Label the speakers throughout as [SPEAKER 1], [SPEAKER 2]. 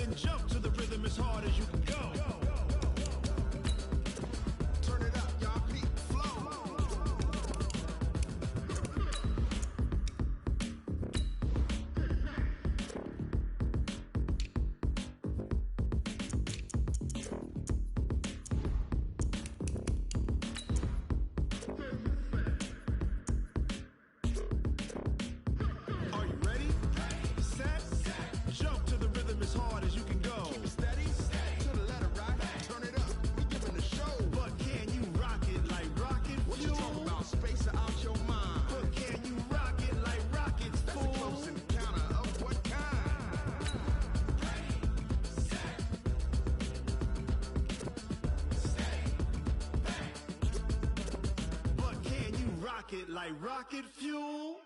[SPEAKER 1] and jump to the rhythm as hard as you can go. Turn it up, y'all. Beat flow. Are you ready? Set. Jump to the rhythm as hard as you can go. Keep it steady. To the letter right. Turn it up. We giving the show. But can you rock it like rocket fuel? What you talking about? Space out your mind. But can you rock it like rockets, fool? That's a close encounter of what kind? Ready, set, stay, but can you rock it like rocket fuel?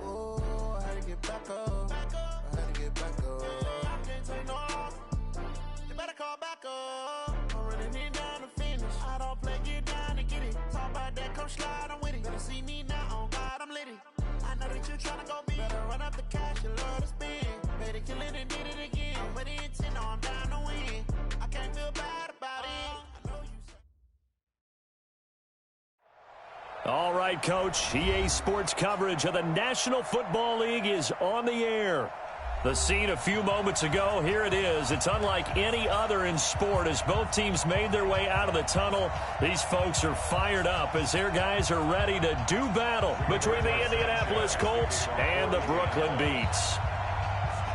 [SPEAKER 2] Oh, I had to get back up. I had to get back up. I can't take no loss. You better call back up. I'm running it down to finish. I don't play, get down to get it. Talk about that, come slide, I'm with it. Better see me now, on God, I'm lit it. I know that you're trying to go big. Better run up the cash, you love to spend. Better kill it and did it again. But the intent, no, I'm down to win. I can't feel bad about it. I know you.
[SPEAKER 3] All right, Coach. EA Sports coverage of the National Football League is on the air. The scene a few moments ago, here it is. It's unlike any other in sport as both teams made their way out of the tunnel. These folks are fired up as their guys are ready to do battle between the Indianapolis Colts and the Brooklyn Beats.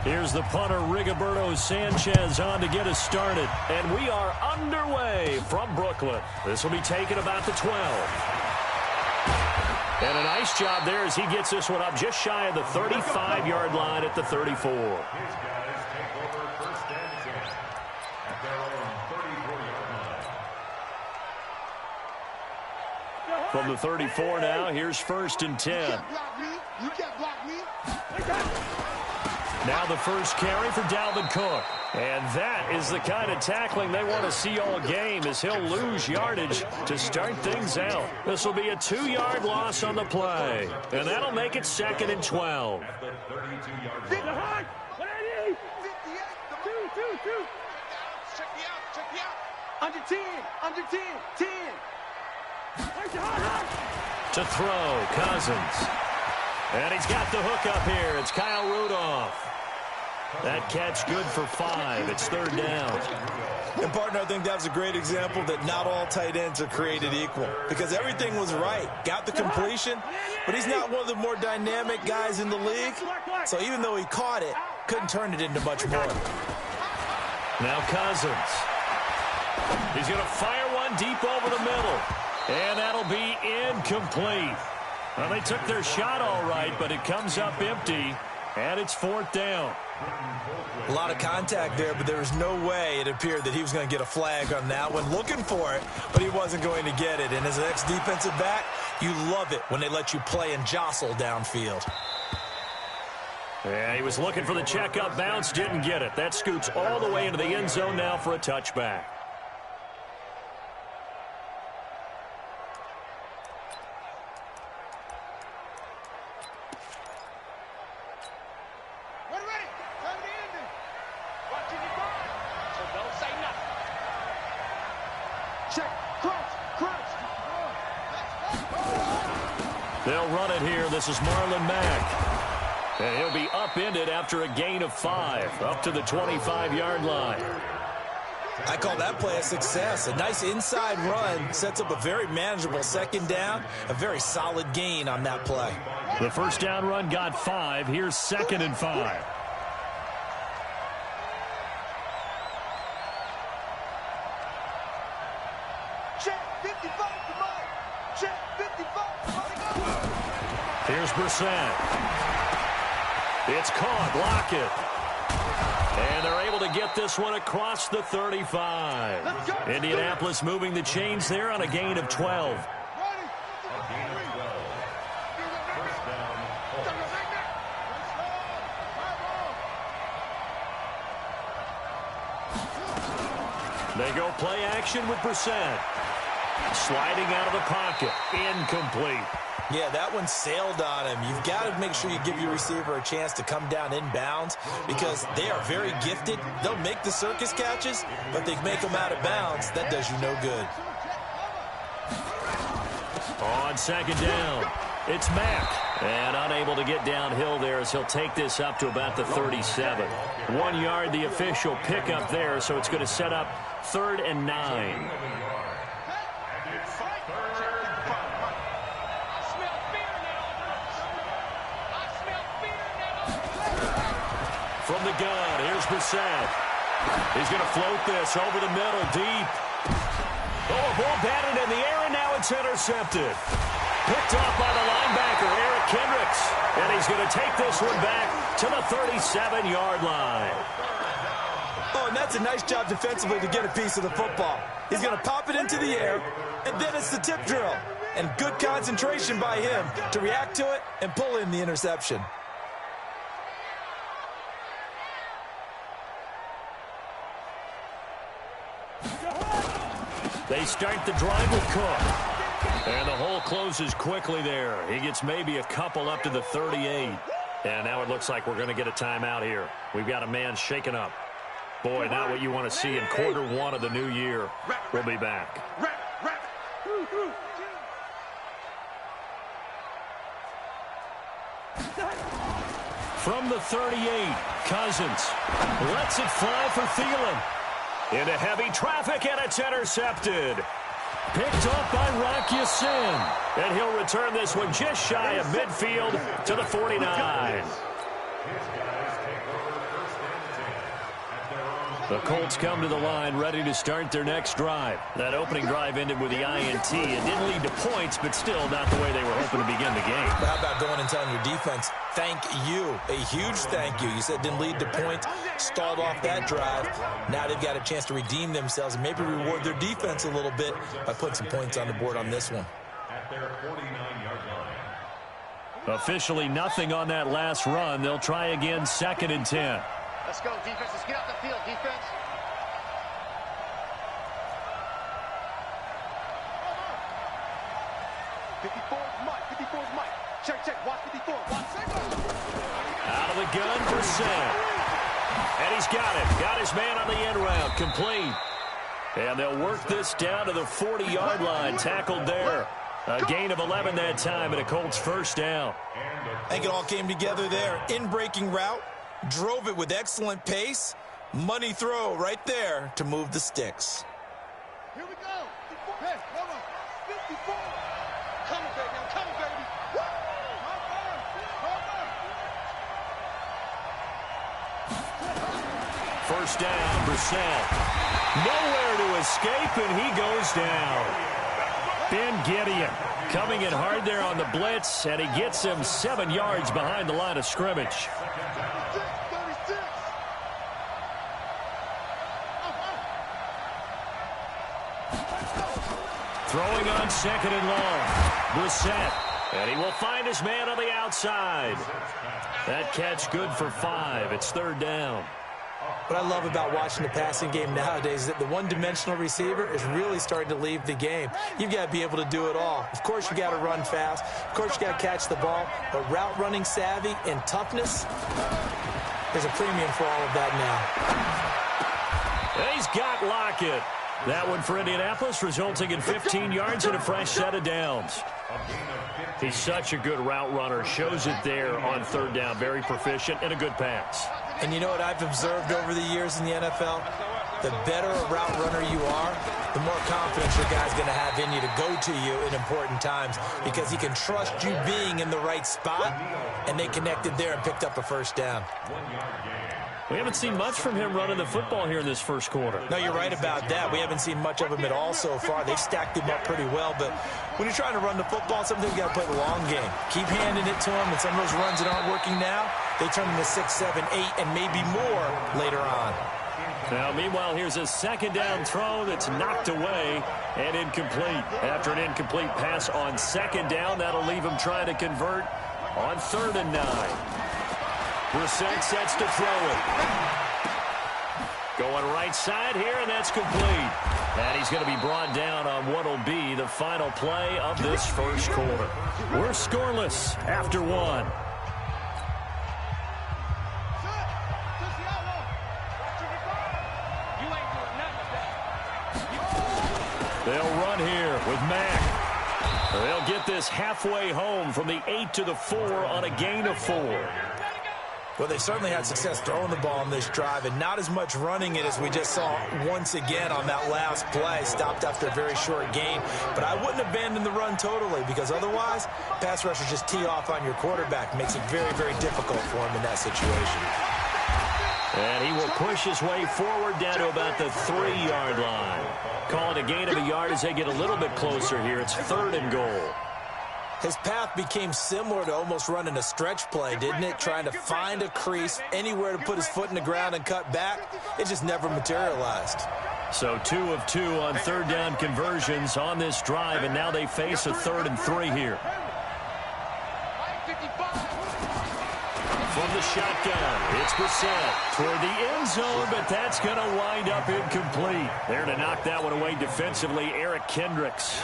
[SPEAKER 3] Here's the punter, Rigoberto Sanchez, on to get us started. And we are underway from Brooklyn. This will be taken about the 12. And a nice job there as he gets this one up just shy of the 35-yard line at the 34.
[SPEAKER 4] His guys take over first and 10 at their own 34-yard line.
[SPEAKER 3] From the 34 now, here's first and 10.
[SPEAKER 1] You can't block me.
[SPEAKER 3] Now the first carry for Dalvin Cook. And that is the kind of tackling they want to see all game as he'll lose yardage to start things out. This will be a 2-yard loss on the play. And that'll make it second and 12.
[SPEAKER 4] At the 32-yard line.
[SPEAKER 1] Check me out. Under 10. 10.
[SPEAKER 3] To throw, Cousins. And he's got the hook up here. It's Kyle Rudolph. That catch good for 5. It's third down.
[SPEAKER 5] And, partner, I think that was a great example that not all tight ends are created equal because everything was right. Got the completion, but he's not one of the more dynamic guys in the league. So even though he caught it, couldn't turn it into much more.
[SPEAKER 3] Now Cousins. He's going to fire one deep over the middle. And that'll be incomplete. Well, they took their shot all right, but it comes up empty, and it's fourth down.
[SPEAKER 5] A lot of contact there, but there was no way it appeared that he was going to get a flag on that one. Looking for it, but he wasn't going to get it. And as an ex-defensive back, you love it when they let you play and jostle downfield.
[SPEAKER 3] Yeah, he was looking for the check-up bounce, didn't get it. That scoots all the way into the end zone now for a touchback. They'll run it here. This is Marlon Mack. And he'll be upended after a gain of 5, up to the 25-yard line.
[SPEAKER 5] I call that play a success. A nice inside run sets up a very manageable second down, a very solid gain on that play.
[SPEAKER 3] The first down run got 5. Here's second and 5. Here's Brissett. It's caught. Lockett. And they're able to get this one across the 35. Indianapolis moving the chains there on a gain of 12. They go play action with Brissett. Sliding out of the pocket. Incomplete.
[SPEAKER 5] Yeah, that one sailed on him. You've got to make sure you give your receiver a chance to come down inbounds because they are very gifted. They'll make the circus catches, but they make them out of bounds. That does you no good.
[SPEAKER 3] On second down, it's Mack. And unable to get downhill there as he'll take this up to about the 37. 1 yard, the official pickup there, so it's going to set up 3rd and 9. From the gun, here's Brissett. He's going to float this over the middle, deep. Oh, a ball batted in the air, and now it's intercepted. Picked off by the linebacker, Eric Kendricks. And he's going to take this one back to the 37-yard line.
[SPEAKER 5] Oh, and that's a nice job defensively to get a piece of the football. He's going to pop it into the air, and then it's the tip drill. And good concentration by him to react to it and pull in the interception.
[SPEAKER 3] They start the drive with Cook. And the hole closes quickly there. He gets maybe a couple up to the 38. And now it looks like we're going to get a timeout here. We've got a man shaken up. Boy, not what you want to see in quarter one of the new year. We'll be back. From the 38, Cousins lets it fly for Thielen. Into heavy traffic, and it's intercepted. Picked off by Rock Ya-Sin. And he'll return this one just shy of midfield to the 49. The Colts come to the line ready to start their next drive. That opening drive ended with the INT. It didn't lead to points, but still not the way they were hoping to begin the game.
[SPEAKER 5] But how about going and telling your defense, thank you, a huge thank you. You said it didn't lead to points, stalled off that drive. Now they've got a chance to redeem themselves and maybe reward their defense a little bit by putting some points on the board on this one.
[SPEAKER 4] At their 49-yard line.
[SPEAKER 3] Officially nothing on that last run. They'll try again, 2nd and 10.
[SPEAKER 6] Let's go, defense. Let's get out the field, defense. Mike. Check. Watch 54.
[SPEAKER 3] Out of the gun, Brissett. And he's got it. Got his man on the end route. Complete. And they'll work this down to the 40-yard line. Tackled there. A gain of 11 that time, and a Colts first down.
[SPEAKER 5] I think it all came together there. In-breaking route. Drove it with excellent pace. Money throw right there to move the sticks.
[SPEAKER 6] Here we go. Hey, come on. 54. Come on, baby. I'm coming, baby.
[SPEAKER 3] First down, Brissett. Nowhere to escape, and he goes down. Ben Gideon coming in hard there on the blitz, and he gets him 7 yards behind the line of scrimmage. Throwing on 2nd and long. Brissett. And he will find his man on the outside. That catch good for 5. It's 3rd down.
[SPEAKER 5] What I love about watching the passing game nowadays is that the one-dimensional receiver is really starting to leave the game. You've got to be able to do it all. Of course, you got to run fast. Of course, you got to catch the ball. But route running savvy and toughness, there's a premium for all of that now.
[SPEAKER 3] And he's got Lockett. That one for Indianapolis, resulting in 15 yards and a fresh set of downs. He's such a good route runner. Shows it there on 3rd down. Very proficient and a good pass.
[SPEAKER 5] And you know what I've observed over the years in the NFL? The better a route runner you are, the more confidence your guy's going to have in you to go to you in important times because he can trust you being in the right spot, and they connected there and picked up a first down.
[SPEAKER 3] We haven't seen much from him running the football here in this first quarter.
[SPEAKER 5] No, you're right about that. We haven't seen much of him at all so far. They've stacked him up pretty well, but when you're trying to run the football, sometimes you got to play the long game. Keep handing it to him, and some of those runs that aren't working now, they turn into 6, 7, 8, and maybe more later on.
[SPEAKER 3] Now, meanwhile, here's a 2nd down throw that's knocked away and incomplete. After an incomplete pass on 2nd down, that'll leave him trying to convert on 3rd and 9. Brissett sets to throw it. Going right side here, and that's complete. And he's going to be brought down on what will be the final play of this first quarter. We're scoreless after one. They'll run here with Mack. They'll get this halfway home from the 8 to the 4 on a gain of 4.
[SPEAKER 5] Well, they certainly had success throwing the ball in this drive and not as much running it as we just saw once again on that last play. Stopped after a very short gain. But I wouldn't abandon the run totally because otherwise, pass rushers just tee off on your quarterback. Makes it very, very difficult for him in that situation.
[SPEAKER 3] And he will push his way forward down to about the 3-yard line. Call it a gain of a yard as they get a little bit closer here. It's 3rd and goal.
[SPEAKER 5] His path became similar to almost running a stretch play, didn't it? Trying to find a crease, anywhere to put his foot in the ground and cut back. It just never materialized.
[SPEAKER 3] So 2 of 2 on 3rd down conversions on this drive, and now they face a 3rd and 3 here. From the shotgun, it's Brissett toward the end zone, but that's going to wind up incomplete. There to knock that one away defensively, Eric Kendricks.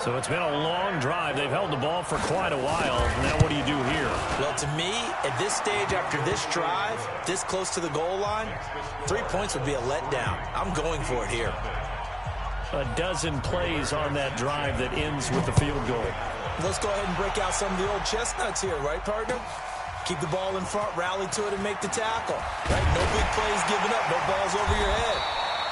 [SPEAKER 3] So it's been a long drive. They've held the ball for quite a while. Now what do you do here?
[SPEAKER 5] Well, to me, at this stage after this drive, this close to the goal line, 3 points would be a letdown. I'm going for it here.
[SPEAKER 3] A dozen plays on that drive that ends with the field goal.
[SPEAKER 5] Let's go ahead and break out some of the old chestnuts here, right, partner? Keep the ball in front, rally to it, and make the tackle. Right? No big plays given up, no balls over your head.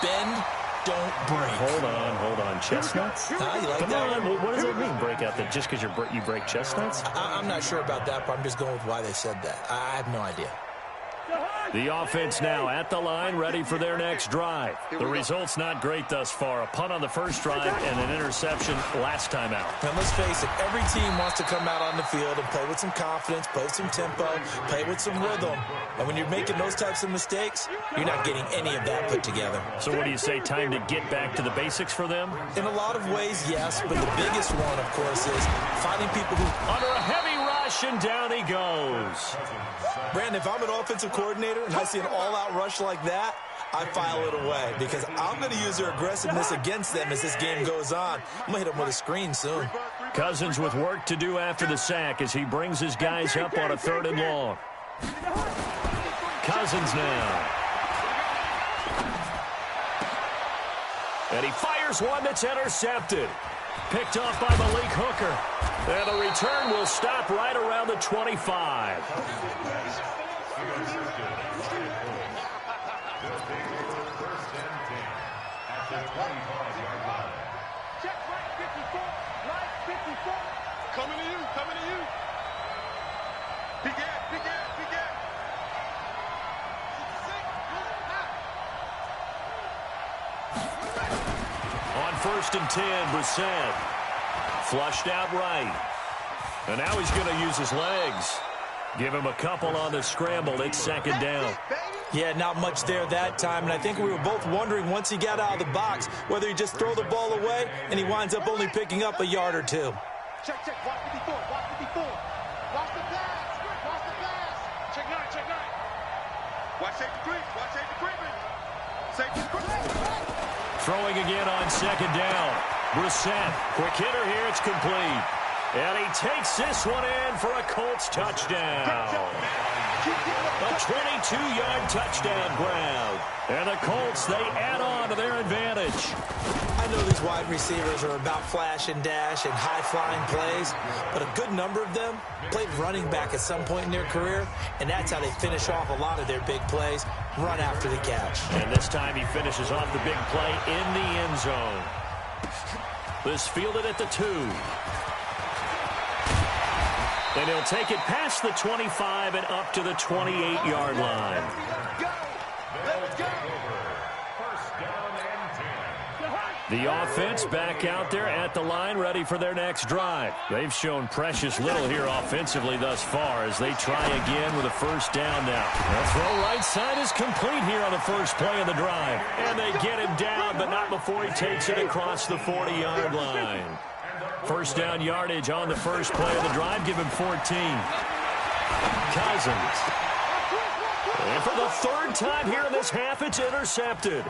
[SPEAKER 5] Bend, don't break.
[SPEAKER 3] Hold on. Chestnuts?
[SPEAKER 5] You like
[SPEAKER 3] Come
[SPEAKER 5] that?
[SPEAKER 3] on. What does that mean, break out? That just because you break chestnuts?
[SPEAKER 5] I'm not sure about that, but I'm just going with why they said that. I have no idea.
[SPEAKER 3] The offense now at the line, ready for their next drive. The result's not great thus far. A punt on the first drive and an interception last time out.
[SPEAKER 5] And let's face it, every team wants to come out on the field and play with some confidence, play with some tempo, play with some rhythm. And when you're making those types of mistakes, you're not getting any of that put together.
[SPEAKER 3] So what do you say, time to get back to the basics for them?
[SPEAKER 5] In a lot of ways, yes, but the biggest one, of course, is finding people who...
[SPEAKER 3] Under a heavy rush, and down he goes.
[SPEAKER 5] Brandon, if I'm an offensive coordinator and I see an all-out rush like that, I file it away because I'm going to use their aggressiveness against them as this game goes on. I'm going to hit them with a screen soon.
[SPEAKER 3] Cousins with work to do after the sack as he brings his guys up on a 3rd and long. Cousins now. And he fires one that's intercepted. Picked off by Malik Hooker. And the return will stop right around the 25.
[SPEAKER 6] Check right 54. Right 54. Coming to you. Big gap.
[SPEAKER 3] On 1st and 10, Brissett. Flushed out right. And now he's going to use his legs. Give him a couple on the scramble. It's 2nd down.
[SPEAKER 5] Yeah, not much there that time, and I think we were both wondering once he got out of the box whether he just throw the ball away and he winds up only picking up a yard or 2.
[SPEAKER 6] Check. Watch 54. Watch the pass. Check 9. Watch safety creeping.
[SPEAKER 3] Throwing again on 2nd down. Brissett, quick hitter here, it's complete. And he takes this one in for a Colts touchdown. A 22-yard touchdown grab. And the Colts, they add on to their advantage.
[SPEAKER 5] I know these wide receivers are about flash and dash and high-flying plays, but a good number of them played running back at some point in their career, and that's how they finish off a lot of their big plays, run after the catch.
[SPEAKER 3] And this time he finishes off the big play in the end zone. This fielded at the 2. And he'll take it past the 25 and up to the 28-yard line.
[SPEAKER 6] Let's go.
[SPEAKER 3] The offense back out there at the line, ready for their next drive. They've shown precious little here offensively thus far as they try again with a 1st down now. The throw right side is complete here on the first play of the drive. And they get him down, but not before he takes it across the 40-yard line. 1st down yardage on the first play of the drive. Give him 14. Cousins. And for the third time here in this half, it's intercepted.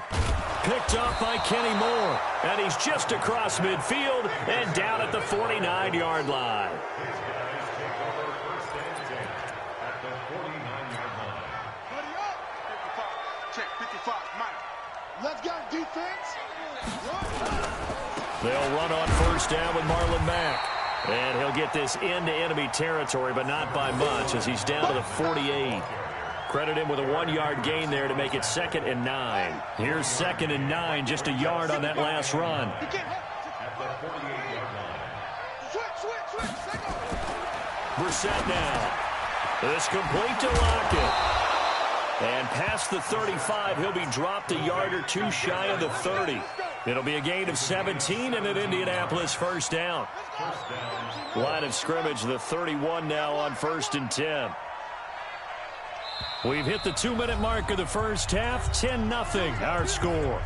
[SPEAKER 3] Picked off by Kenny Moore. And he's just across midfield and down at the 49-yard line.
[SPEAKER 4] These guys take over first and 10 at the 49-yard line.
[SPEAKER 6] Buddy up. 55. Check 55. Mike. Let's go defense.
[SPEAKER 3] They'll run on first down with Marlon Mack. And he'll get this into enemy territory, but not by much as he's down to the 48. Credit him with a 1-yard gain there to make it 2nd and 9. Here's 2nd and 9, just a yard on that last run.
[SPEAKER 4] At the 48-yard line.
[SPEAKER 6] Switch.
[SPEAKER 3] Brissett now. It's complete to Lockett. And past the 35, he'll be dropped a yard or two shy of the 30. It'll be a gain of 17 and an Indianapolis first down. Line of scrimmage, the 31 now on 1st and 10. We've hit the 2-minute mark of the first half, 10-0 our score.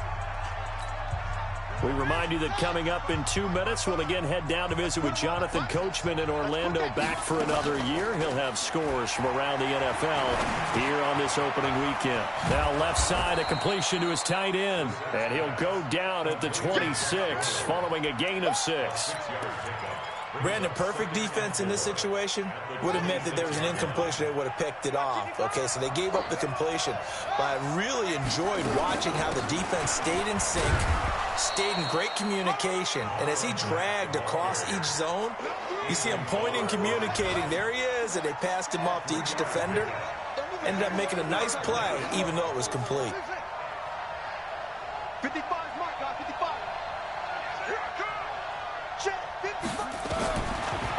[SPEAKER 3] We remind you that coming up in 2 minutes, we'll again head down to visit with Jonathan Coachman in Orlando, back for another year. He'll have scores from around the NFL here on this opening weekend. Now left side, a completion to his tight end, and he'll go down at the 26 following a gain of 6.
[SPEAKER 5] Brandon, perfect defense in this situation would have meant that there was an incompletion. They would have picked it off. Okay, so they gave up the completion. But I really enjoyed watching how the defense stayed in sync, stayed in great communication. And as he dragged across each zone, you see him pointing, communicating. There he is, and they passed him off to each defender. Ended up making a nice play, even though it was complete.
[SPEAKER 6] 55 mark, guys. 55. Check 55.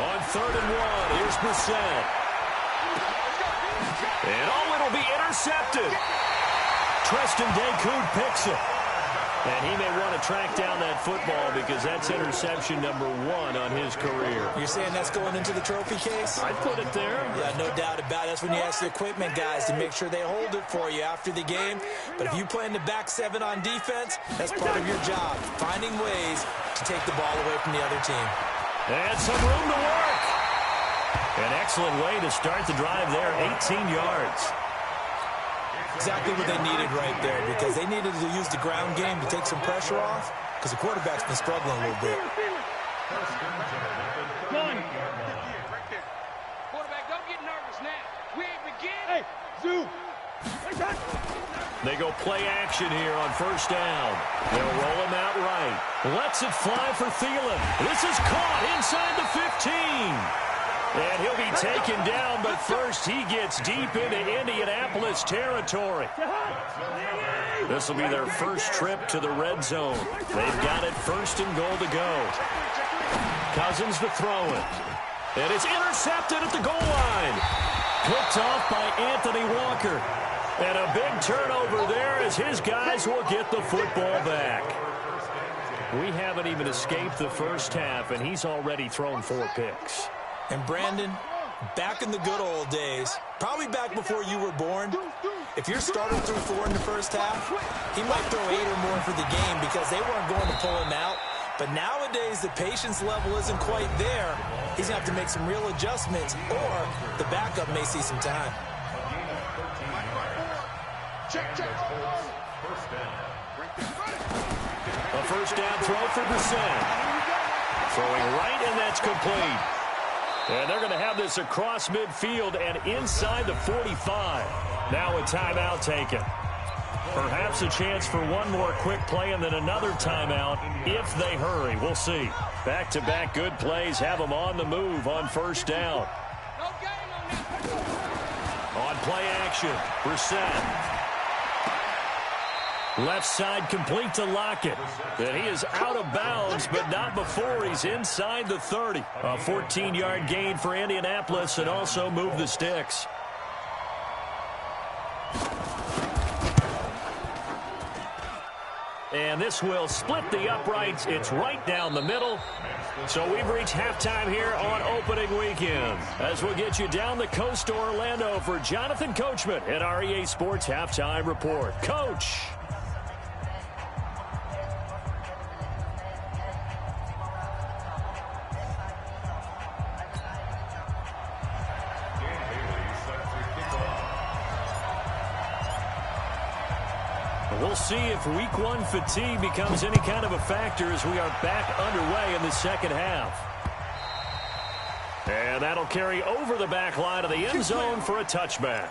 [SPEAKER 3] On 3rd and 1, here's Brissett. And it'll be intercepted. Treston Decoud picks it. And he may want to track down that football because that's interception number 1 on his career.
[SPEAKER 5] You're saying that's going into the trophy case?
[SPEAKER 3] I'd put it there.
[SPEAKER 5] Yeah, no doubt about it. That's when you ask the equipment guys to make sure they hold it for you after the game. But if you play in the back 7 on defense, that's part of your job, finding ways to take the ball away from the other team.
[SPEAKER 3] And some room to work. An excellent way to start the drive there, 18 yards.
[SPEAKER 5] Exactly what they needed right there, because they needed to use the ground game to take some pressure off, because the quarterback's been struggling a little bit.
[SPEAKER 6] Quarterback, don't get nervous now. We ain't begin. Hey, Zoo.
[SPEAKER 3] They go play action here on first down. They'll roll him out right. Lets it fly for Thielen. This is caught inside the 15. And he'll be taken down, but first he gets deep into Indianapolis territory. This will be their first trip to the red zone. They've got it 1st and goal to go. Cousins to throw it. And it's intercepted at the goal line. Picked off by Anthony Walker. And a big turnover there as his guys will get the football back. We haven't even escaped the first half, and he's already thrown 4 picks.
[SPEAKER 5] And Brandon, back in the good old days, probably back before you were born, if your starter threw 4 in the first half, he might throw 8 or more for the game because they weren't going to pull him out. But nowadays, the patience level isn't quite there. He's going to have to make some real adjustments, or the backup may see some time.
[SPEAKER 6] Check.
[SPEAKER 3] A first down throw for Brissett. Throwing right, and that's complete. And they're going to have this across midfield and inside the 45. Now a timeout taken. Perhaps a chance for one more quick play and then another timeout if they hurry. We'll see. Back-to-back good plays have them on the move on first down. On play action, Brissett. Left side complete to Lockett. And he is out of bounds, but not before he's inside the 30. A 14-yard gain for Indianapolis and also move the sticks. And this will split the uprights. It's right down the middle. So we've reached halftime here on opening weekend. As we'll get you down the coast to Orlando for Jonathan Coachman at our EA Sports Halftime Report. Coach. We'll see if week one fatigue becomes any kind of a factor as we are back underway in the second half. And that'll carry over the back line of the end zone for a touchback.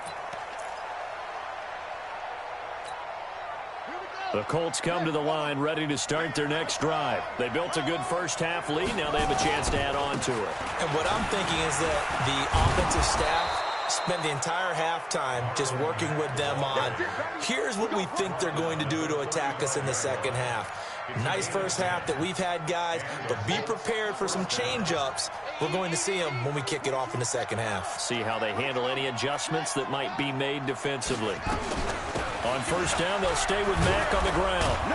[SPEAKER 3] The Colts come to the line ready to start their next drive. They built a good first-half lead. Now they have a chance to add on to it.
[SPEAKER 5] And what I'm thinking is that the offensive staff spend the entire halftime just working with them on, here's what we think they're going to do to attack us in the second half. Nice first half that we've had, guys, but be prepared for some change-ups. We're going to see them when we kick it off in the second half.
[SPEAKER 3] See how they handle any adjustments that might be made defensively. On first down, they'll stay with Mack on the ground.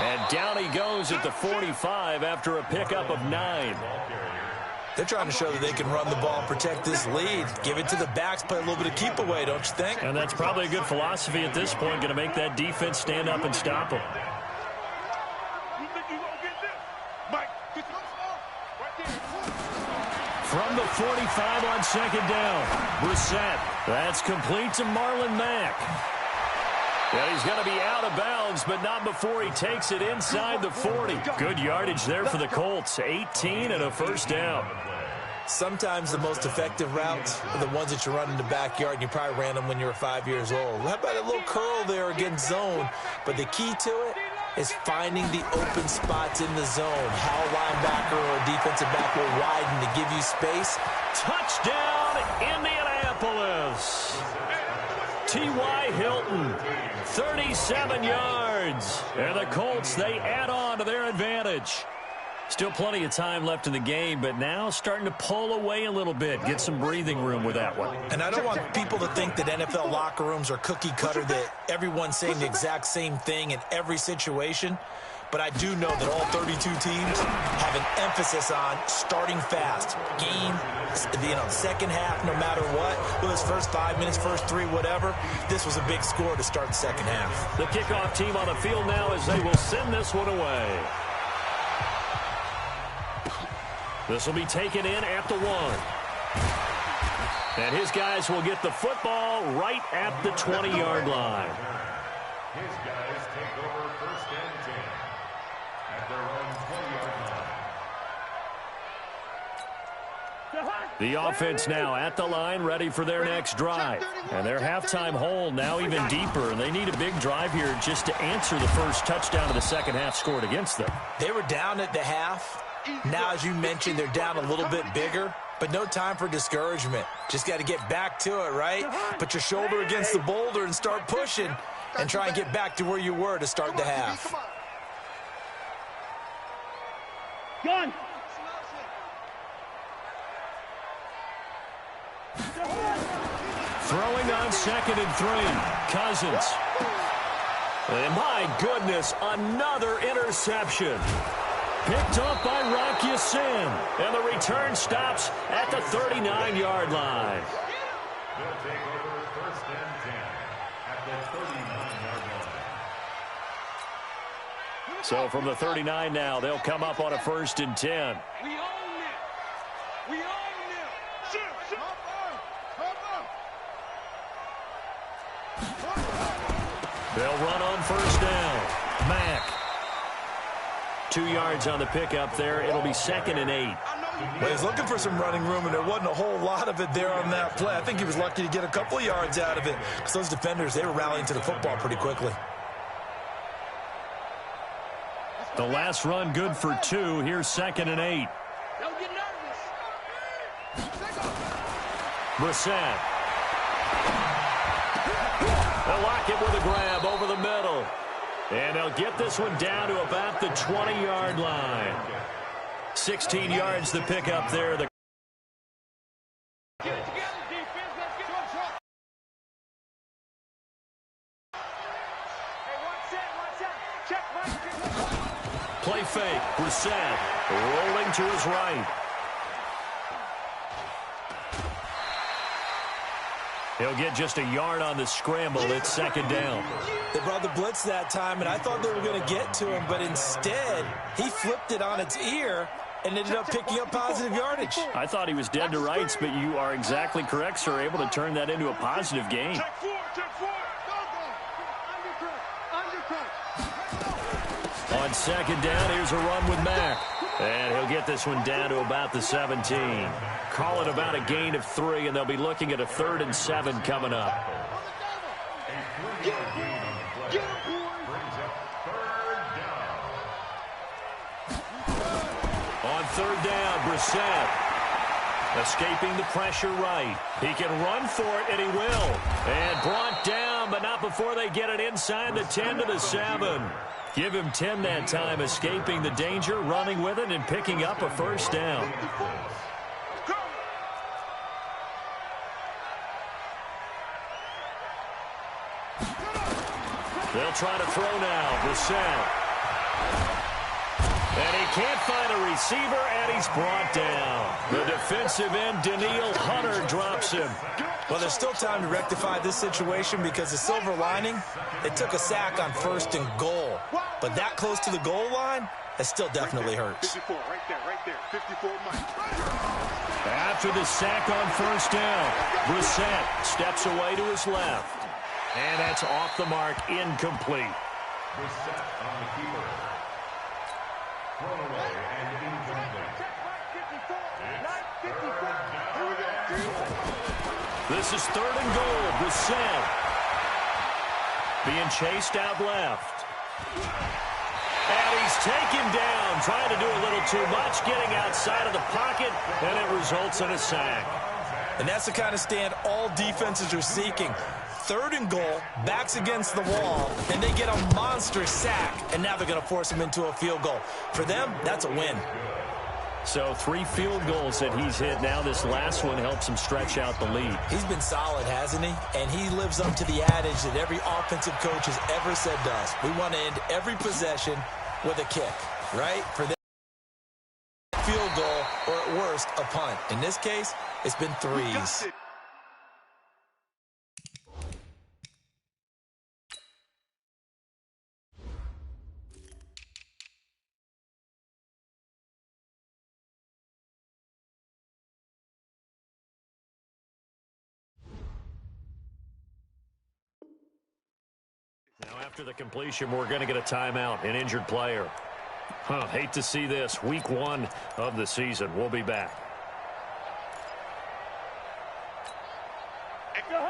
[SPEAKER 3] And down he goes at the 45 after a pickup of 9.
[SPEAKER 5] They're trying to show that they can run the ball, protect this lead, give it to the backs, play a little bit of keep away, don't you think?
[SPEAKER 3] And that's probably a good philosophy at this point, going to make that defense stand up and stop them. From the 45 on second down, Brissett. That's complete to Marlon Mack. And he's going to be out of bounds, but not before he takes it inside the 40. Good yardage there for the Colts. 18 and a first down.
[SPEAKER 5] Sometimes the most effective routes are the ones that you run in the backyard, and you probably ran them when you were 5 years old. How about a little curl there against zone? But the key to it is finding the open spots in the zone. How a linebacker or a defensive back will widen to give you space.
[SPEAKER 3] Touchdown, Indianapolis. T.Y. Hilton, 37 yards. And the Colts, they add on to their advantage. Still plenty of time left in the game, but now starting to pull away a little bit. Get some breathing room with that one.
[SPEAKER 5] And I don't want people to think that NFL locker rooms are cookie cutter, that everyone's saying the exact same thing in every situation. But I do know that all 32 teams have an emphasis on starting fast. Game, second half, no matter what. Whether it's first 5 minutes, first 3, whatever. This was a big score to start the second half.
[SPEAKER 3] The kickoff team on the field now as they will send this one away. This will be taken in at the 1. And his guys will get the football right at the 20-yard line.
[SPEAKER 4] His guys take over first and 10 at their own 20-yard line.
[SPEAKER 3] The offense now at the line, ready for their next drive. And their halftime hole now even deeper. And they need a big drive here just to answer the first touchdown of the second half scored against them.
[SPEAKER 5] They were down at the half. Now, as you mentioned, they're down a little bit bigger, but no time for discouragement. Just got to get back to it, right? Put your shoulder against the boulder and start pushing and try and get back to where you were to start the half.
[SPEAKER 6] Gun.
[SPEAKER 3] Throwing on 2nd and 3. Cousins. And my goodness, another interception. Picked up by Rock Ya-Sin. And the return stops at the 39-yard line.
[SPEAKER 4] They'll take over first and 10 at the 39-yard line.
[SPEAKER 3] So from the 39 now, they'll come up on a 1st and 10.
[SPEAKER 6] We own them. We own them. Shoot.
[SPEAKER 3] They'll run on 1st down. Mack. 2 yards on the pickup there. It'll be 2nd and 8.
[SPEAKER 5] Well, he was looking for some running room, and there wasn't a whole lot of it there on that play. I think he was lucky to get a couple of yards out of it because those defenders, they were rallying to the football pretty quickly.
[SPEAKER 3] The last run good for 2. Here's 2nd and 8.
[SPEAKER 6] Don't get nervous.
[SPEAKER 3] Brissett. They'll lock it with a grab over the middle. And they'll get this one down to about the 20-yard line. 16 yards the pickup there.
[SPEAKER 6] Get it together, defense. Let's get on top. Hey, watch out. Check right.
[SPEAKER 3] Play fake. Brissett rolling to his right. He'll get just a yard on the scramble. It's 2nd down.
[SPEAKER 5] They brought the blitz that time, and I thought they were going to get to him, but instead, he flipped it on its ear and ended up picking up positive yardage.
[SPEAKER 3] I thought he was dead to rights, but you are exactly correct, sir. Able to turn that into a positive gain.
[SPEAKER 6] Check forward. Go.
[SPEAKER 3] On second down, here's a run with Mack. And he'll get this one down to about the 17. Call it about a gain of 3, and they'll be looking at a 3rd and 7 coming up. On 3rd down, Brissett. Escaping the pressure right. He can run for it, and he will. And brought down, but not before they get it inside the 10 to the 7. Give him 10 that time, escaping the danger, running with it, and picking up a 1st down. They'll try to throw now. Brissett. And he can't find a receiver, and he's brought down. The defensive end, Danielle Hunter, drops him.
[SPEAKER 5] Well, there's still time to rectify this situation because the silver lining, they took a sack on 1st and goal. But that close to the goal line, that still definitely hurts.
[SPEAKER 6] 54, right there. 54 Mike.
[SPEAKER 3] After the sack on 1st down, Brissett steps away to his left. And that's off the mark, incomplete.
[SPEAKER 4] Brissett on the keeper. Thrown away and incomplete.
[SPEAKER 3] This is 3rd and goal. Brissett being chased out left. And he's taken down, trying to do a little too much, getting outside of the pocket, and it results in a sack.
[SPEAKER 5] And that's the kind of stand all defenses are seeking. 3rd and goal, backs against the wall, and they get a monster sack, and now they're going to force him into a field goal. For them, that's a win.
[SPEAKER 3] So 3 field goals that he's hit now. This last one helps him stretch out the lead.
[SPEAKER 5] He's been solid, hasn't he? And he lives up to the adage that every offensive coach has ever said to us. We want to end every possession with a kick, right? For them, field goal, or at worst, a punt. In this case, it's been 3s.
[SPEAKER 3] Now, after the completion, we're going to get a timeout, an injured player. Hate to see this. Week 1 of the season. We'll be back.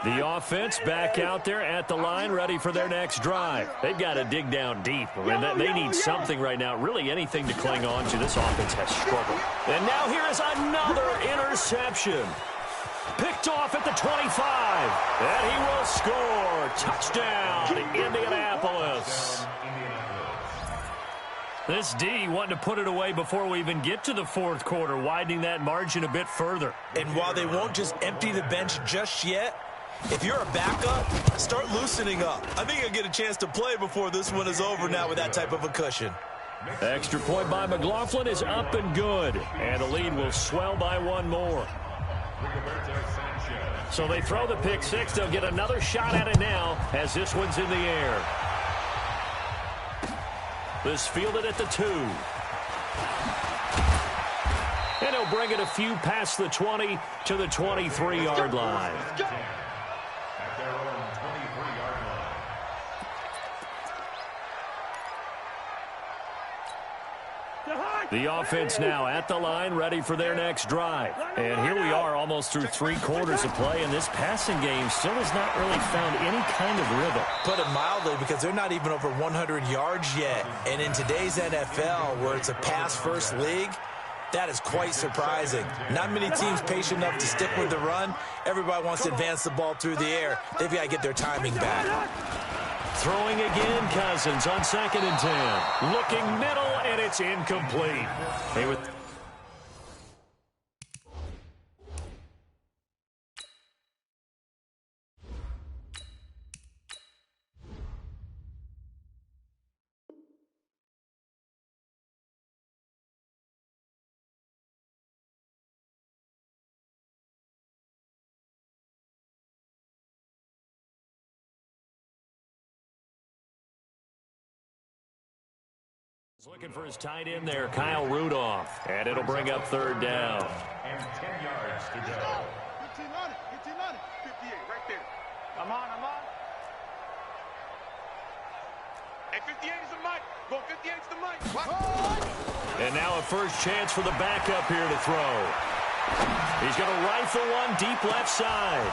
[SPEAKER 3] The offense back out there at the line, ready for their next drive. They've got to dig down deep. And they need something right now, really anything to cling on to. This offense has struggled. And now here is another interception. Picked off at the 25. And he will score. Touchdown, Indianapolis. This D wanting to put it away before we even get to the 4th quarter, widening that margin a bit further.
[SPEAKER 5] And while they won't just empty the bench just yet, if you're a backup, start loosening up. I think you'll get a chance to play before this one is over now with that type of a cushion.
[SPEAKER 3] Extra point by McLaughlin is up and good. And the lead will swell by 1 more. So they throw the pick 6. They'll get another shot at it now as this one's in the air. This fielded at the 2. And he'll bring it a few past the 20 to the 23-yard line.
[SPEAKER 4] At their own 23-yard line.
[SPEAKER 3] The offense now at the line, ready for their next drive. And here we are almost through 3 quarters of play, and this passing game still has not really found any kind of rhythm.
[SPEAKER 5] Put it mildly, because they're not even over 100 yards yet. And in today's NFL, where it's a pass-first league, that is quite surprising. Not many teams patient enough to stick with the run. Everybody wants to advance the ball through the air. They've got to get their timing back.
[SPEAKER 3] Throwing again, Cousins on 2nd and 10. Looking middle, and it's incomplete. Looking for his tight end there, Kyle Rudolph. And it'll bring up 3rd down.
[SPEAKER 4] And 10 yards to go.
[SPEAKER 6] 15 on it, 58, right there. I'm on. Hey, 58 is a Mike. Going 58's the mic.
[SPEAKER 3] And now a first chance for the backup here to throw. He's going to rifle one deep left side.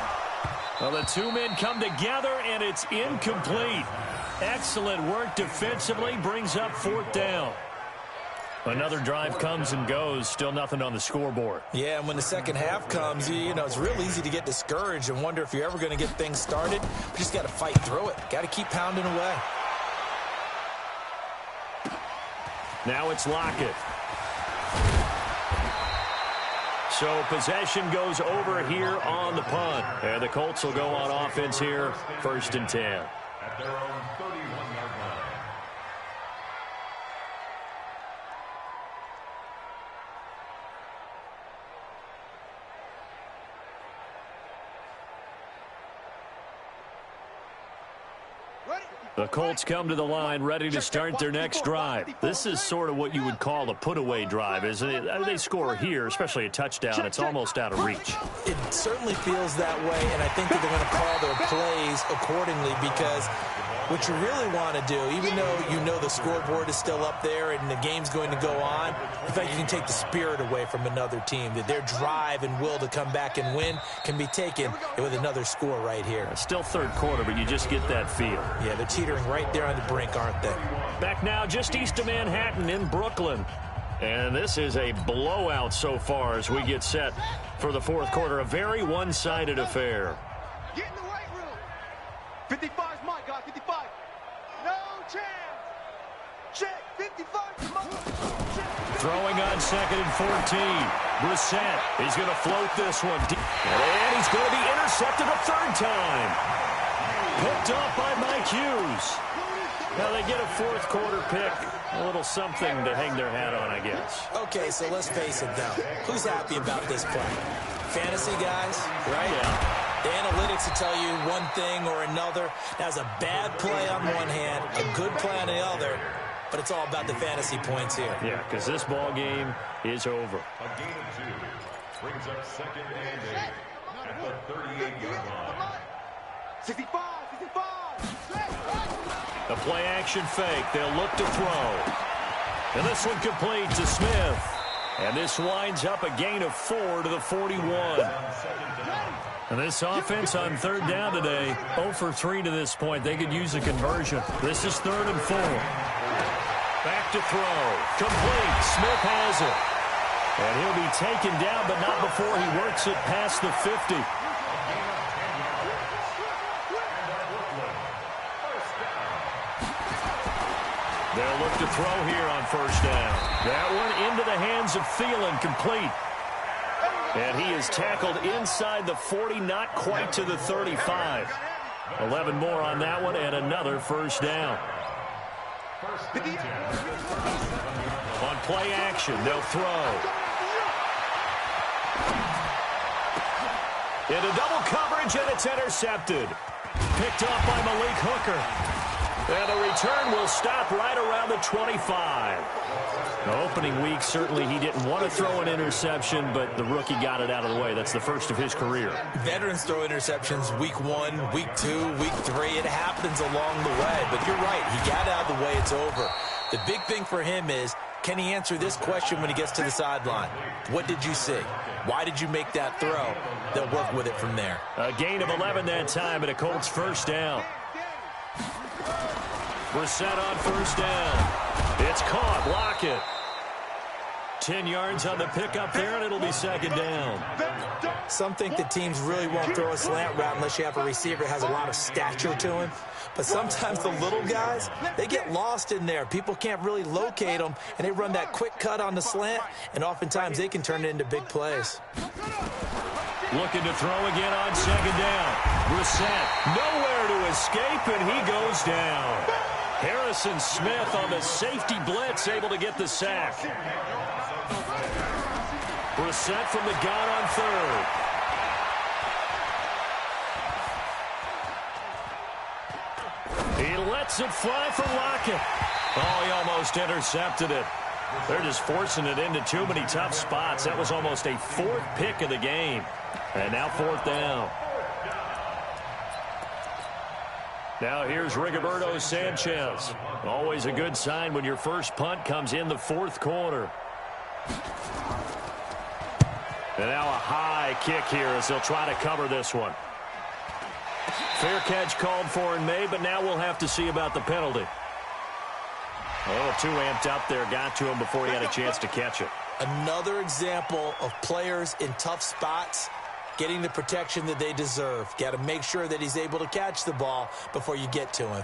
[SPEAKER 3] Well, the two men come together, and it's incomplete. Excellent work defensively, brings up 4th down. Another drive comes and goes, still nothing on the scoreboard.
[SPEAKER 5] Yeah, and when the second half comes, you know, it's real easy to get discouraged and wonder if you're ever going to get things started. You just got to fight through it. Got to keep pounding away.
[SPEAKER 3] Now it's Lockett. So possession goes over here on the punt. And the Colts will go on offense here, 1st and 10.
[SPEAKER 4] At their own 31-yard line.
[SPEAKER 3] The Colts come to the line ready to start their next drive. This is sort of what you would call a put-away drive, isn't it? They score here, especially a touchdown. It's almost out of reach.
[SPEAKER 5] It certainly feels that way, and I think that they're going to call their plays accordingly because what you really want to do, even though you know the scoreboard is still up there and the game's going to go on, in fact, you can take the spirit away from another team, that their drive and will to come back and win can be taken with another score right here.
[SPEAKER 3] Still 3rd quarter, but you just get that feel.
[SPEAKER 5] Yeah, they're teetering right there on the brink, aren't they?
[SPEAKER 3] Back now just east of Manhattan in Brooklyn. And this is a blowout so far as we get set for the 4th quarter. A very one-sided affair.
[SPEAKER 6] Get in the weight room. 55's my guy, 55. No chance. Check, 55's my check.
[SPEAKER 3] Throwing on 2nd and 14. Brissett, he's going to float this one. And he's going to be intercepted a 3rd time. Picked off by Mike Hughes. Now they get a 4th quarter pick. A little something to hang their hat on, I guess.
[SPEAKER 5] Okay, so let's face it, though. Who's happy about this play? Fantasy guys, right?
[SPEAKER 3] Yeah.
[SPEAKER 5] The analytics will tell you one thing or another. That's a bad play on one hand, a good play on the other, but it's all about the fantasy points here.
[SPEAKER 3] Yeah, because this ball game is over.
[SPEAKER 4] A gain of 2 brings up 2nd and 8 at the 38-yard line.
[SPEAKER 6] 65, 65.
[SPEAKER 3] The play action fake. They'll look to throw. And this one complete to Smith. And this winds up a gain of 4 to the 41. And this offense on 3rd down today, 0 for 3 to this point. They could use a conversion. This is 3rd and 4. Back to throw. Complete. Smith has it. And he'll be taken down, but not before he works it past the 50. They'll look to throw here on 1st down. That one into the hands of Thielen, complete. And he is tackled inside the 40, not quite to the 35. 11 more on that one, and another 1st down. On play action, they'll throw. Into double coverage, and it's intercepted. Picked off by Malik Hooker. And the return will stop right around the 25. The opening week, certainly he didn't want to throw an interception, but the rookie got it out of the way. That's the first of his career.
[SPEAKER 5] Veterans throw interceptions week 1, week 2, week 3. It happens along the way, but you're right. He got out of the way. It's over. The big thing for him is, can he answer this question when he gets to the sideline? What did you see? Why did you make that throw? They'll work with it from there.
[SPEAKER 3] A gain of 11 that time, and a Colts 1st down. Brissett on 1st down. It's caught. Lockett. 10 yards on the pickup there, and it'll be 2nd down.
[SPEAKER 5] Some think that teams really won't throw a slant route unless you have a receiver that has a lot of stature to him. But sometimes the little guys, they get lost in there. People can't really locate them, and they run that quick cut on the slant, and oftentimes they can turn it into big plays.
[SPEAKER 3] Looking to throw again on 2nd down. Brissett nowhere to escape, and he goes down. Harrison Smith on the safety blitz, able to get the sack. Brissett from the gun on 3rd. He lets it fly for Lockett. Oh, he almost intercepted it. They're just forcing it into too many tough spots. That was almost a 4th pick of the game. And now 4th down. Now here's Rigoberto Sanchez. Always a good sign when your first punt comes in the fourth quarter. And now a high kick here as they'll try to cover this one. Fair catch called for and made, but now we'll have to see about the penalty. A little too amped up there, got to him before he had a chance to catch it.
[SPEAKER 5] Another example of players in tough spots getting the protection that they deserve. Got to make sure that he's able to catch the ball before you get to him.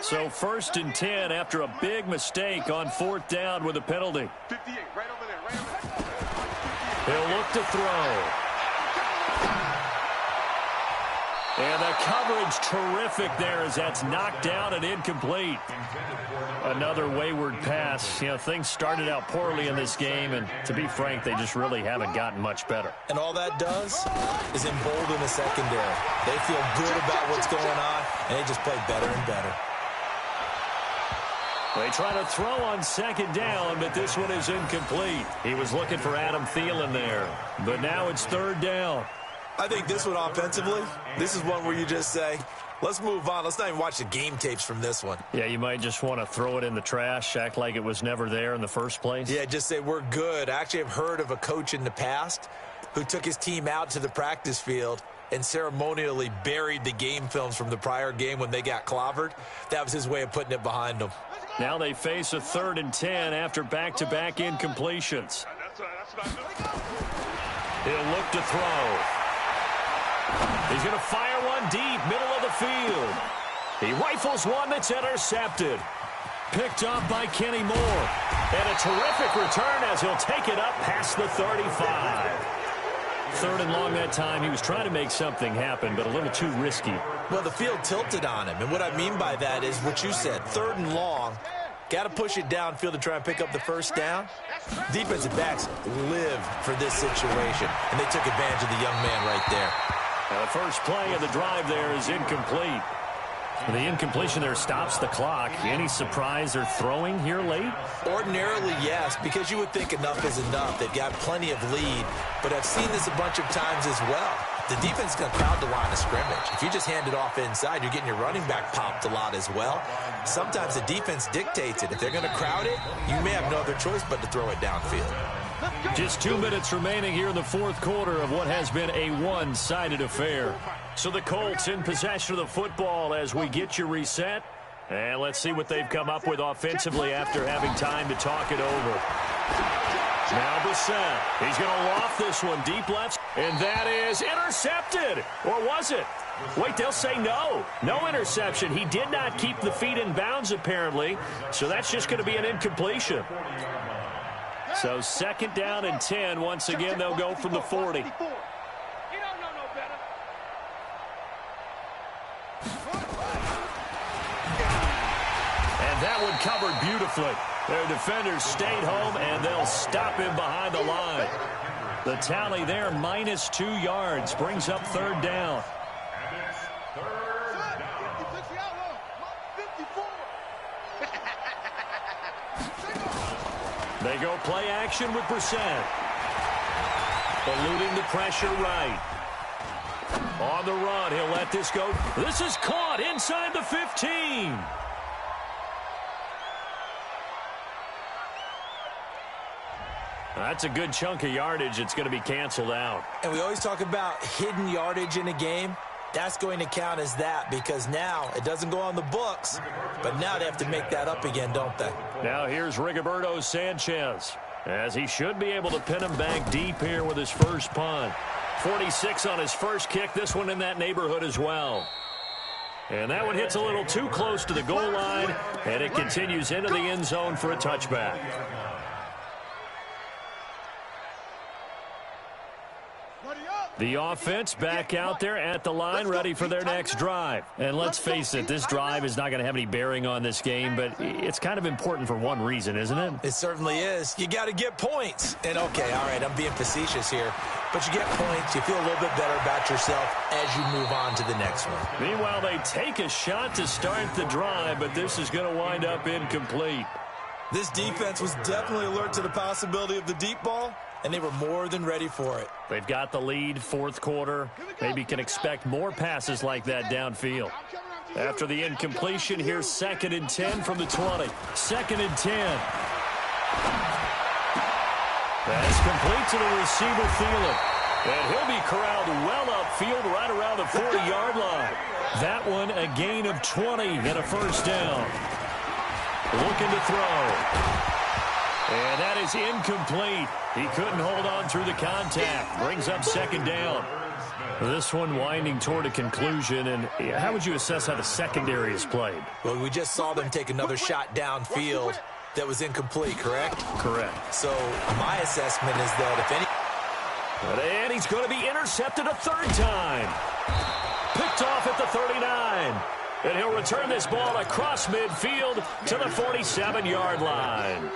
[SPEAKER 3] So 1st and 10 after a big mistake on 4th down with a penalty.
[SPEAKER 6] 58, right over there, right over there.
[SPEAKER 3] He'll look to throw. And the coverage terrific there as that's knocked down and incomplete. Another wayward pass. You know, things started out poorly in this game, and to be frank, they just really haven't gotten much better.
[SPEAKER 5] And all that does is embolden the secondary. They feel good about what's going on, and they just play better and better.
[SPEAKER 3] They try to throw on 2nd down, but this one is incomplete. He was looking for Adam Thielen there, but now it's 3rd down.
[SPEAKER 5] I think this one offensively, this is one where you just say, let's move on. Let's not even watch the game tapes from this one.
[SPEAKER 3] Yeah, you might just want to throw it in the trash, act like it was never there in the first place.
[SPEAKER 5] Yeah, just say we're good. I actually have heard of a coach in the past who took his team out to the practice field and ceremonially buried the game films from the prior game when they got clobbered. That was his way of putting it behind them.
[SPEAKER 3] Now they face a 3rd and 10 after back-to-back incompletions. He'll look to throw. He's going to fire one deep, middle of the field. He rifles one that's intercepted. Picked up by Kenny Moore. And a terrific return as he'll take it up past the 35. 3rd and long that time. He was trying to make something happen, but a little too risky.
[SPEAKER 5] Well, the field tilted on him, and what I mean by that is what you said, 3rd and long. Got to push it downfield to try and pick up the 1st down. Defensive backs live for this situation, and they took advantage of the young man right there.
[SPEAKER 3] Now the first play of the drive there is incomplete. The incompletion there stops the clock. Any surprise they're throwing here late?
[SPEAKER 5] Ordinarily, yes, because you would think enough is enough. They've got plenty of lead, but I've seen this a bunch of times as well. The defense is going to crowd the line of scrimmage. If you just hand it off inside, you're getting your running back popped a lot as well. Sometimes the defense dictates it. If they're going to crowd it, you may have no other choice but to throw it downfield.
[SPEAKER 3] Just 2 minutes remaining here in the 4th quarter of what has been a one-sided affair. So the Colts in possession of the football as we get you reset. And let's see what they've come up with offensively after having time to talk it over. Now Brissett. He's going to loft this one deep left. And that is intercepted. Or was it? Wait, they'll say no. No interception. He did not keep the feet in bounds apparently. So that's just going to be an incompletion. So 2nd down and 10. Once again, they'll go from the 40.
[SPEAKER 6] You don't know no better.
[SPEAKER 3] And that one covered beautifully. Their defenders stayed home, and they'll stop him behind the line. The tally there, -2 yards, brings up 3rd down. They go play action with Brissett. Eluding the pressure right. On the run, he'll let this go. This is caught inside the 15. That's a good chunk of yardage. It's going to be canceled out.
[SPEAKER 5] And we always talk about hidden yardage in a game. That's going to count as that because now it doesn't go on the books, but now they have to make that up again, don't they?
[SPEAKER 3] Now here's Rigoberto Sanchez, as he should be able to pin him back deep here with his first punt. 46 on his first kick, this one in that neighborhood as well. And that one hits a little too close to the goal line, and it continues into the end zone for a touchback. The offense back out there at the line, ready for their next drive. And let's face it, this drive is not going to have any bearing on this game, but it's kind of important for one reason, isn't it?
[SPEAKER 5] It certainly is. You got to get points. And, okay, all right, I'm being facetious here, but you get points. You feel a little bit better about yourself as you move on to the next one.
[SPEAKER 3] Meanwhile, they take a shot to start the drive, but this is going to wind up incomplete.
[SPEAKER 5] This defense was definitely alert to the possibility of the deep ball, and they were more than ready for it.
[SPEAKER 3] They've got the lead, fourth quarter. Maybe can expect more passes like that downfield. After the incompletion, here's 2nd and 10 from the 20. 2nd and 10. That's complete to the receiver, Thielen. And he'll be corralled well upfield right around the 40-yard line. That one a gain of 20 and a first down. Looking to throw. And that is incomplete. He couldn't hold on through the contact. Brings up 2nd down. This one winding toward a conclusion. And how would you assess how the secondary is played?
[SPEAKER 5] Well, we just saw them take another shot downfield that was incomplete, correct?
[SPEAKER 3] Correct.
[SPEAKER 5] So my assessment is that if any...
[SPEAKER 3] And he's going to be intercepted a third time. Picked off at the 39. And he'll return this ball across midfield to the 47-yard line.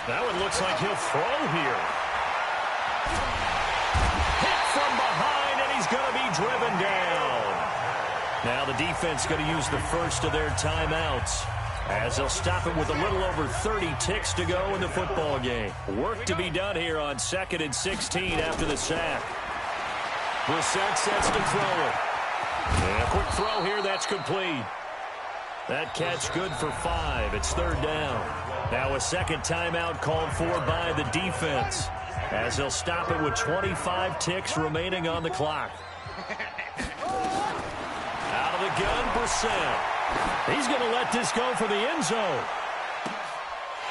[SPEAKER 3] That one looks like he'll throw here. Hit from behind, and he's going to be driven down. Now the defense going to use the first of their timeouts, as they'll stop it with a little over 30 ticks to go in the football game. Work to be done here on 2nd and 16 after the sack. Brissett sets to throw it. And a quick throw here, that's complete. That catch good for 5. It's 3rd down. Now a second timeout called for by the defense, as they'll stop it with 25 ticks remaining on the clock. Out of the gun, Brissett. He's going to let this go for the end zone.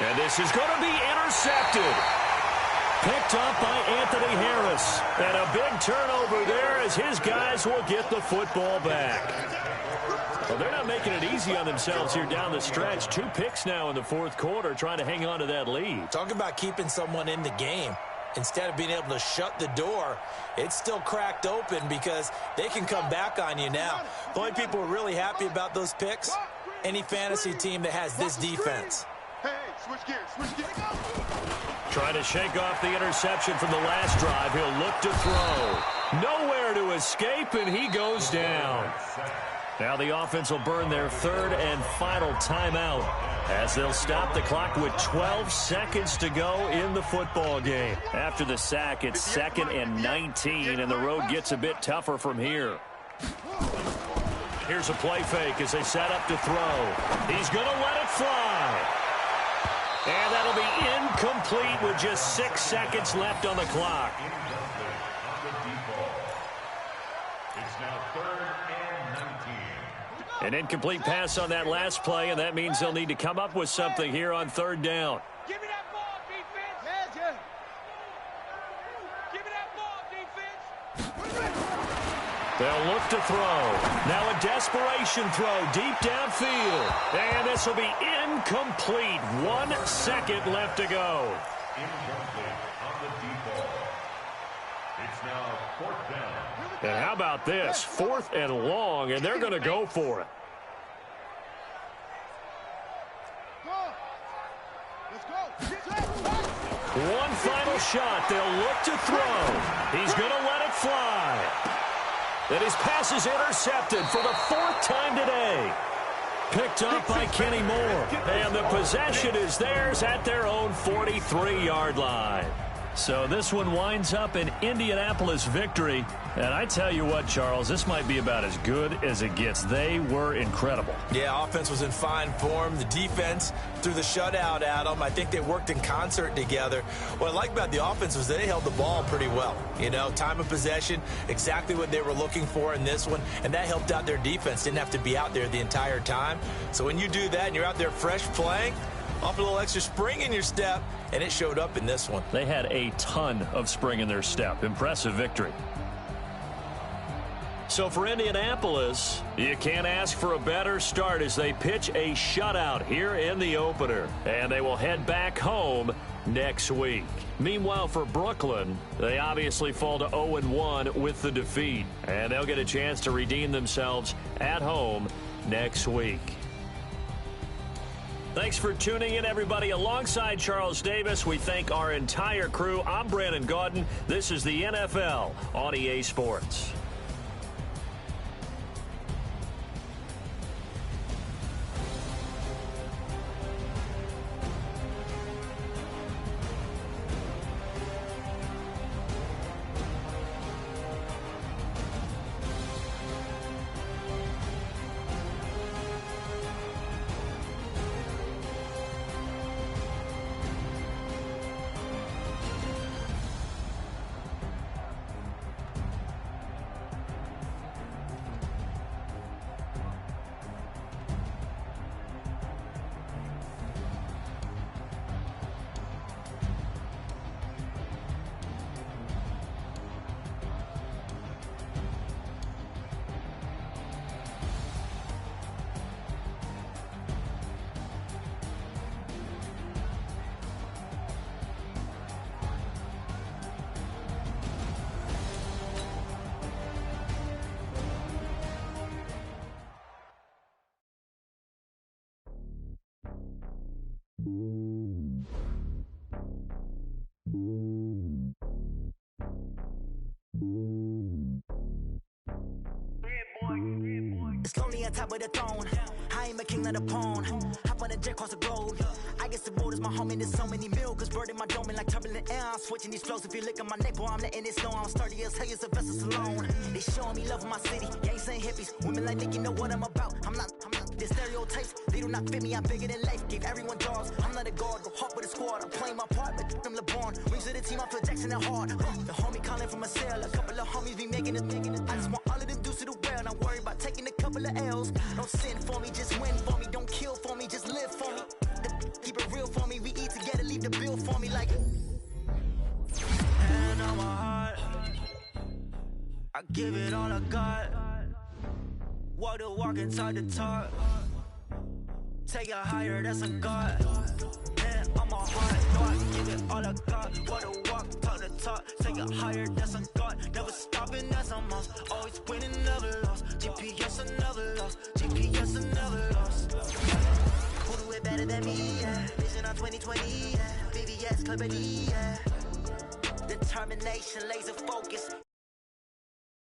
[SPEAKER 3] And this is going to be intercepted. Picked up by Anthony Harris. And a big turnover there as his guys will get the football back. Well, they're not making it easy on themselves here down the stretch. 2 picks now in the fourth quarter, trying to hang on to that lead.
[SPEAKER 5] Talk about keeping someone in the game. Instead of being able to shut the door, it's still cracked open because they can come back on you now. The only people who are really happy about those picks, any fantasy team that has this defense.
[SPEAKER 6] Hey, switch gears, switch gears.
[SPEAKER 3] Trying to shake off the interception from the last drive. He'll look to throw. Nowhere to escape, and he goes down. Now the offense will burn their 3rd and final timeout, as they'll stop the clock with 12 seconds to go in the football game. After the sack, it's 2nd and 19, and the road gets a bit tougher from here. Here's a play fake as they set up to throw. He's going to let it fly. And that'll be incomplete with just 6 seconds left on the clock.
[SPEAKER 4] It's now 3rd and 19.
[SPEAKER 3] An incomplete pass on that last play, and that means they'll need to come up with something here on 3rd down.
[SPEAKER 6] Give me that ball, defense. Yeah. Give me that ball, defense.
[SPEAKER 3] They'll look to throw. Now a desperation throw deep downfield. And this will be incomplete. 1 second left to go.
[SPEAKER 4] Incomplete on the deep ball. It's now 4th down.
[SPEAKER 3] And how about this? 4th and long, and they're going to go for it. One final shot. They'll look to throw. He's going to let it fly. And his pass is intercepted for the 4th time today. Picked up by Kenny Moore. And the possession is theirs at their own 43-yard line. So this one winds up an Indianapolis victory. And I tell you what, Charles, this might be about as good as it gets. They were incredible.
[SPEAKER 5] Yeah, offense was in fine form. The defense threw the shutout at them. I think they worked in concert together. What I like about the offense was they held the ball pretty well. You know, time of possession, exactly what they were looking for in this one. And that helped out their defense. Didn't have to be out there the entire time. So when you do that and you're out there fresh playing, off a little extra spring in your step, and it showed up in this one.
[SPEAKER 3] They had a ton of spring in their step. Impressive victory. So for Indianapolis, you can't ask for a better start as they pitch a shutout here in the opener. And they will head back home next week. Meanwhile, for Brooklyn, they obviously fall to 0-1 with the defeat. And they'll get a chance to redeem themselves at home next week. Thanks for tuning in, everybody. Alongside Charles Davis, we thank our entire crew. I'm Brandon Gaudin. This is the NFL on EA Sports.
[SPEAKER 7] on top of the throne. I ain't a king of the pawn. Hop on a jet across the globe. I guess the world is my home and there's so many mil. Cause bird in my dome and like turbulent air. I'm switching these flows. If you look at my neck, boy, I'm letting it snow. I'm sturdy as hell as a vessel alone. They showing me love in my city. Gangs saying hippies. Women like Nick, you know what I'm about. I'm not. The stereotypes, they do not fit me. I'm bigger than life. Gave everyone jobs. I'm not a guard. Go hop with a squad. I'm playing my part, but I'm LeBron. Rings of the team, I feel Jackson and hard. The homie calling from a cell. A couple of homies be making it. I just want all of them dudes to the well. Not worry about taking a couple of L's. Don't sin for me, just win for me. Don't kill for me, just live for me. Keep it real for me. We eat together, leave the bill for me like. Hand on my heart, I give it all I got. Walk the walk and talk the talk. Take it higher, that's a God. Hand on my heart, no, I give it all I got. Walk the walk, talk the talk. Take it higher, that's a God. Never stopping, that's a must. Always winning, never lost. GPS, I never lost. GPS, I never lost. Who do it better than me, yeah. Vision on 2020, yeah. VVS, Clarity, yeah. Determination, laser focus.